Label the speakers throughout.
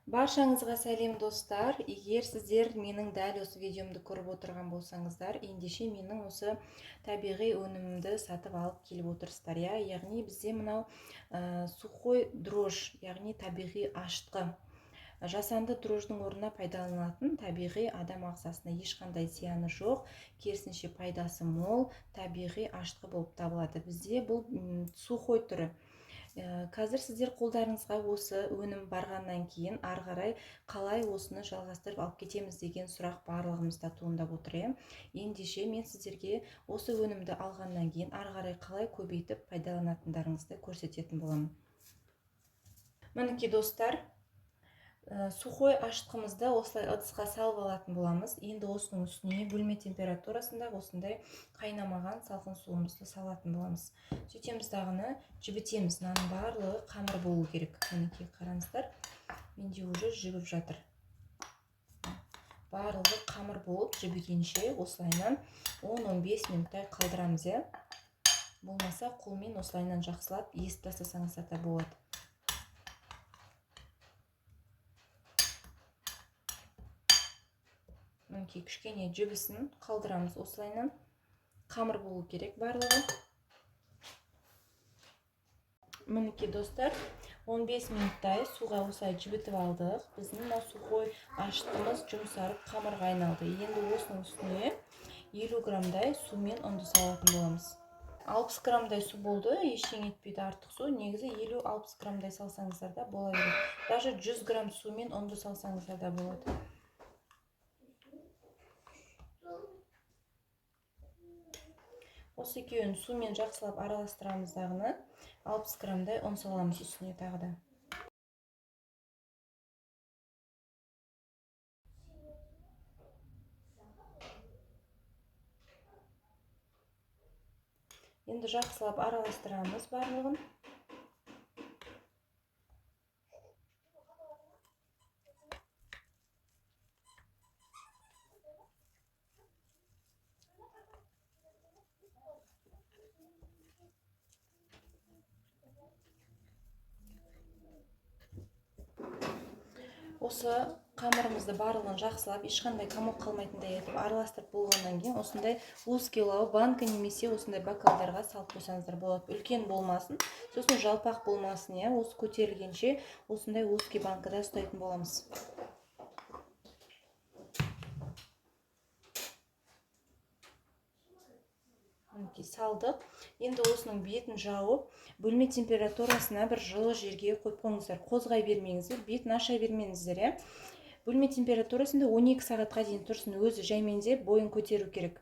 Speaker 1: Баршаңызға сәлем достар. Егер сіздер менің дәл осы видеомды көріп отырған болсаңыздар, ендеше менің осы табиғи өнімімді сатып алып келіп отырсыздар. Яғни бізде мынау сухой дрожж, яғни табиғи ашытқы. Жасанды дрожждың орнына пайдаланылатын табиғи адам ағзасына ешқандай зияны жоқ, керісінше пайдасы мол табиғи ашытқы болып табылады. Бізде бұл сухой түрі. Қазір сіздер қолдарыңызға осы өнім барғаннан кейін ары қарай қалай осыны жалғастырып алып кетеміз деген сұрақ барлығымызда туындап отыр. Ендеше мен сіздерге осы өнімді алғаннан кейін ары қарай қалай көбейтіп пайдаланатындарыңызды көрсететін боламын. Мінекей достар, сухой ашытқымызды осылай ыдысқа салып алатын боламыз. Енді осының үстіне бөлме температурасында осындай қайнамаған салқын суымызды салатын боламыз. Сөйтеміз дағыны жібітеміз. Мынаның барлығы қамыр болу керек. Мінекей қараңыздар, менде уже жібіп жатыр. Барлығы қамыр болып жібігенше осылайынан 10-15 минуттай қалдырамыз. Болмаса қолмен осылайынан жақсылап езіп тастасаңыз да болады. Мінекей кішкене жібісін қалдырамыз. Осылайынан қамыр болу керек барлығы. Мінекей достар, 15 минуттай суға осылай жібітіп алдық. Біздің мына сухой ашытқымыз жұмсарып қамырға айналды. Енді осының үстіне 50 граммдай сумен ұнды салатын боламыз. 60 граммдай су болды, ештеңе етпейді артық су. Негізі 50-60 граммдай салсаңыздар да бола береді. Даже 100 грамм сумен ұнды салсаңыздар да болады. Осы екеуін сумен жақсылап араластырамыз дағыны. 60 граммдай ұн саламыз үстіне тағы да. Енді жақсылап араластырамыз барлығын. Осы қамырымызды барлығын жақсылап, ешқандай комок қалмайтындай етіп араластырып болғаннан кейін осындай узкилау банка немесе осындай бокалдарға салып қойсаңыздар болады. Үлкен болмасын, сосын жалпақ болмасын. Осы көтерілгенше осындай узкий банкада ұстайтын боламыз. Салдық. Енді осының бетін жауып, бөлме температурасына бір жылы жерге қойып қойыңыздар. Қозғай бермеңіздер, бетін аша бермеңіздер. Бөлме температурасында 12 сағатқа дейін тұрсын, өзі жайменде бойын көтеру керек.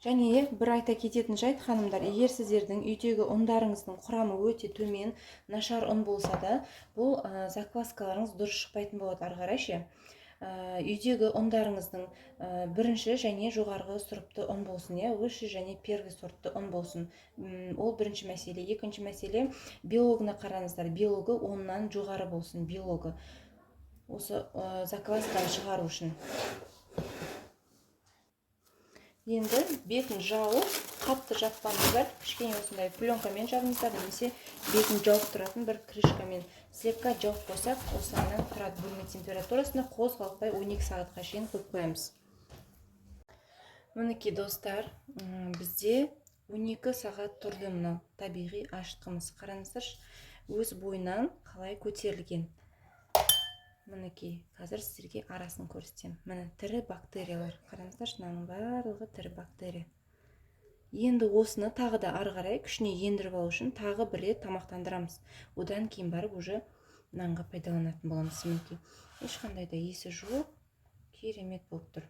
Speaker 1: Және бір айта кететін жайт, ханымдар, егер сіздердің үйдегі ұндарыңыздың құрамы өте төмен, нашар ұн болса да, бұл закваскаларыңыз дұрыс шықпайтын болады ары қарай. Үйдегі ұндарыңыздың бірінші және жоғарғы сұрыпты ұн болсын, высший және первый сортты ұн болсын. Ол бірінші мәселе. Екінші мәселе, белогына қараңыздар. Белогы 10-нан жоғары болсын, белогы. Осы заквасканы шығару үшін. Енді бетін жауып, қатты жаппаңыздар, кішкене осындай пленкамен жабыңыздар, немесе бетін жауып тұратын бір крышкамен слегка жауып қойсақ, осылайынан тұрады. Бөлме температурасында қозғалтпай 12 сағатқа шейін қойып қоямыз. Мінекей достар, бізде 12 сағат тұрды мынау табиғи ашытқымыз. Қараңыздар, өз бойынан қалай көтерілген. Мінекей, қазір сіздерге арасын көрсетем. Міне тірі бактериялар. Қараңыздар, мынаның барлығы тірі бактерия. Енді осыны тағы да ары қарай күшіне ендіріп алу үшін тағы бір рет тамақтандырамыз. Одан кейін барып уже нанға пайдаланатын боламыз. Мінекей, ешқандай да есі жоқ, керемет болып тұр.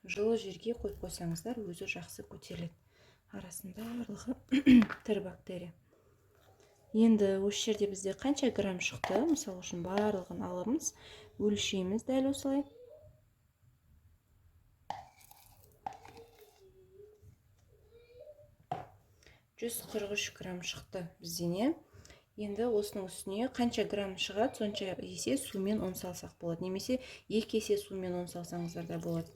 Speaker 1: Жылы жерге қойып қойсаңыздар, өзі жақсы көтеріледі. Арасын барлығы тірі бактерия. Енді осы жерде бізде қанша грамм шықты, мысалы үшін барлығын аламыз, өлшейміз дәл осылай. 143 грамм шықты бізден. Енді осының үстіне қанша грамм шығады, сонша есе сумен ұн салсақ болады, немесе 2 есе сумен ұн салсаңыздар да болады.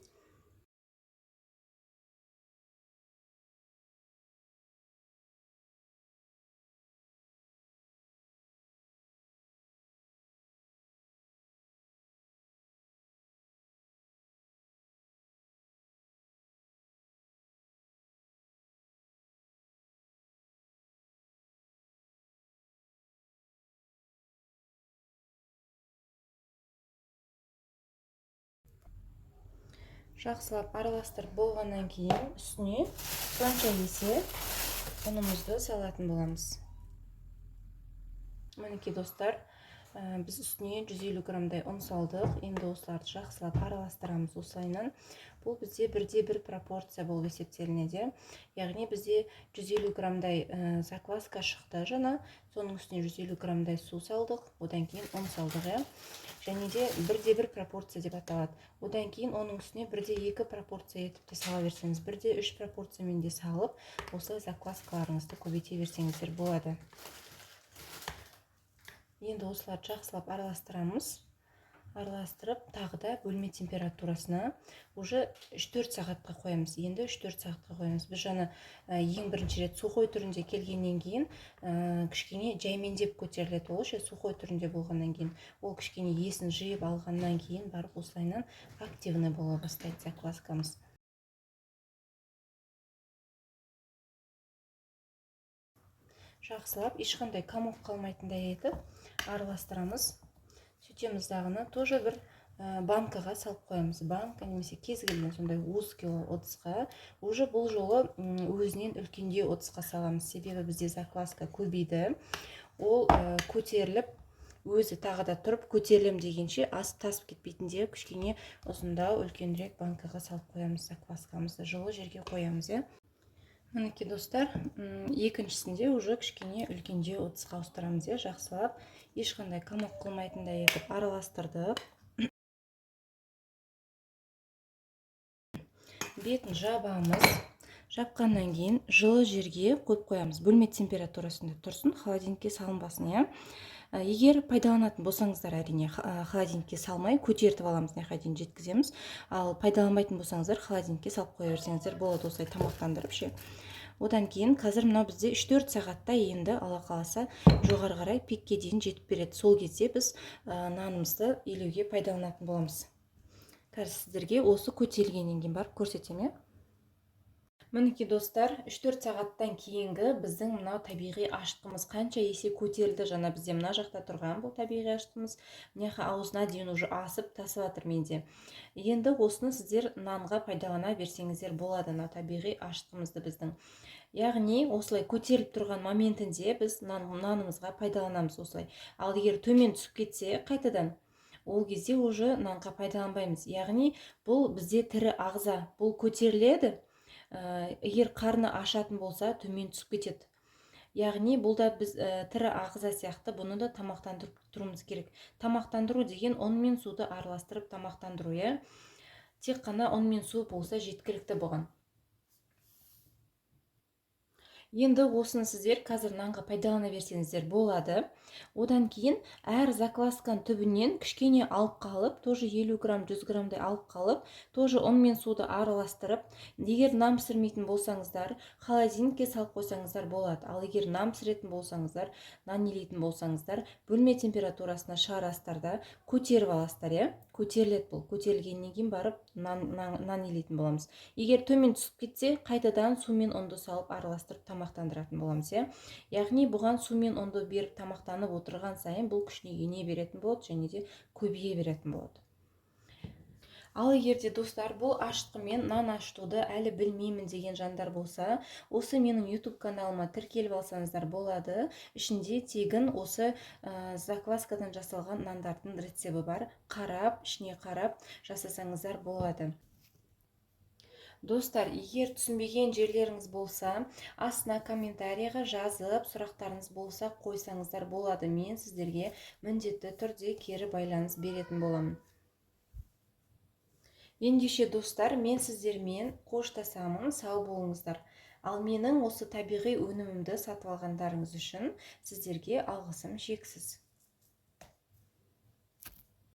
Speaker 1: жақсылап араластырып болғаннан кейін үстіне қанша есе ұнымызды салатын боламыз. Мінекей достар, біз үстіне 150 грамдай ұн салдық. Енді осыларды жақсылап араластырамыз осылайынан. Бұл бізде бірде бір пропорция болып есептелінеді. Яғни бізде 150 грамдай закваска шықты жаңа. Соның үстіне 150 грамдай су салдық. Одан кейін ұн салдық. Және де бірде бір пропорция деп аталады. Одан кейін оның үстіне бірде 2 пропорция етіп те сала берсеңіз, бірде 3 пропорциямен де салып, осылай закваскаларыңызды көбейте берсеңіздер болады. Енді осыларды жақсылап араластырамыз. Араластырып, тағы да бөлме температурасына уже 3-4 сағатқа қоямыз. Енді 3-4 сағатқа қоямыз. Біз жаңа ең бірінші рет сухой түрінде келгеннен кейін кішкене жаймендеп көтеріледі. Ол сухой түрінде болғаннан кейін, ол кішкене есін жиып алғаннан кейін барып осылайынан активный бола бастайды закваскамыз. Жақсылап, ешқандай комок қалмайтындай етіп араластырамыз. Сөйтеміз дағыны тоже бір банкаға салып қоямыз. Банка немесе кез келген сондай 100 кило ыдысқа. Уже бұл жолы өзінен үлкендеу ыдысқа саламыз. Себебі бізде закваска көбейді. Ол көтеріліп, өзі тағы да тұрып көтерілем дегенше тасып кетпейтіндей кішкене ұзындау үлкенірек банкаға салып қоямыз закваскамызды. Жылы жерге қоямыз. Мінекей достар, екіншісінде уже кішкене үлкендеу ыдысқа ауыстырамыз. Жақсылап, ешқандай комок қылмайтындай етіп араластырдық. Бетін жабамыз. Жапқаннан кейін жылы жерге қойып қоямыз. Бөлме температурасында тұрсын, холодильникке салынбасын. Егер пайдаланатын болсаңыздар, әрине холодильникке салмай көтертіп аламыз, неқа дейін жеткіземіз. Ал пайдаланбайтын болсаңыздар, холодильникке салып қоя берсеңіздер болады, осылай тамақтандырып ше. Одан кейін қазір мынау бізде 3-4 сағатта енді Алла қаласа жоғары қарай пикке дейін жетіп береді. Сол кезде біз нанымызды илеуге пайдаланатын боламыз. Қазір сіздерге осы көтерілгеннен кейін барып көрсетемін. Мінекей достар, 3-4 сағаттан кейінгі біздің мынау табиғи ашытқымыз қанша есе көтерілді. Жаңа бізде мына жақта тұрған бұл табиғи ашытқымыз мынақа аузына дейін уже асып тасып жатыр менде. Енді осыны сіздер нанға пайдалана берсеңіздер болады, мына табиғи ашытқымызды біздің. Яғни осылай көтеріліп тұрған моментінде біз нанымызға пайдаланамыз осылай. Ал егер төмен түсіп кетсе қайтадан, ол кезде уже нанға пайдаланбаймыз. Яғни бұл бізде тірі ағза, бұл көтеріледі. Егер қарны ашатын болса төмен түсіп кетеді. Яғни бұл да біз тірі ағза сияқты бұны да тамақтандырып тұруымыз керек. Тамақтандыру деген ұн мен суды араластырып тамақтандыру. Тек қана ұн мен су болса жеткілікті бұған. Енді осыны сіздер қазір нанға пайдалана берсеңіздер болады. Одан кейін әр заквасканың түбінен кішкене алып қалып, тоже 50 грамм, 100 граммдай алып қалып, тоже ұн мен суды араластырып, егер нан пісірмейтін болсаңыздар, холодильникке салып қойсаңыздар болады. Ал егер нан пісіретін болсаңыздар, нан илейтін болсаңыздар, бөлме температурасына шығарасыздар да көтеріп аласыздар. Көтеріледі бұл. Көтерілгеннен кейін барып нан илейтін боламыз. Егер төмен түсіп кетсе, қайтадан су мен ұнды салып араластырып тамақтандыратын боламыз. Яғни бұған су мен ұнды беріп тамақтанып отырған сайын бұл күшіне ене беретін болады, және де көбейе беретін болады. Ал егерде достар, бұл ашытқымен нан ашытуды әлі білмеймін деген жандар болса, осы менің YouTube каналыма тіркеліп алсаңыздар болады. Ішінде тегін осы закваскадан жасалған нандардың рецебі бар. Қарап, ішіне қарап жасасаңыздар болады. Достар, егер түсінбеген жерлеріңіз болса, астына комментарийға жазып, сұрақтарыңыз болса қойсаңыздар болады. Мен сіздерге міндетті түрде кері байланыс беретін боламын. Ендеше достар, мен сіздермен қоштасамын, сау болыңыздар. Ал менің осы табиғи өнімімді сатып алғандарыңыз үшін сіздерге алғысым шексіз.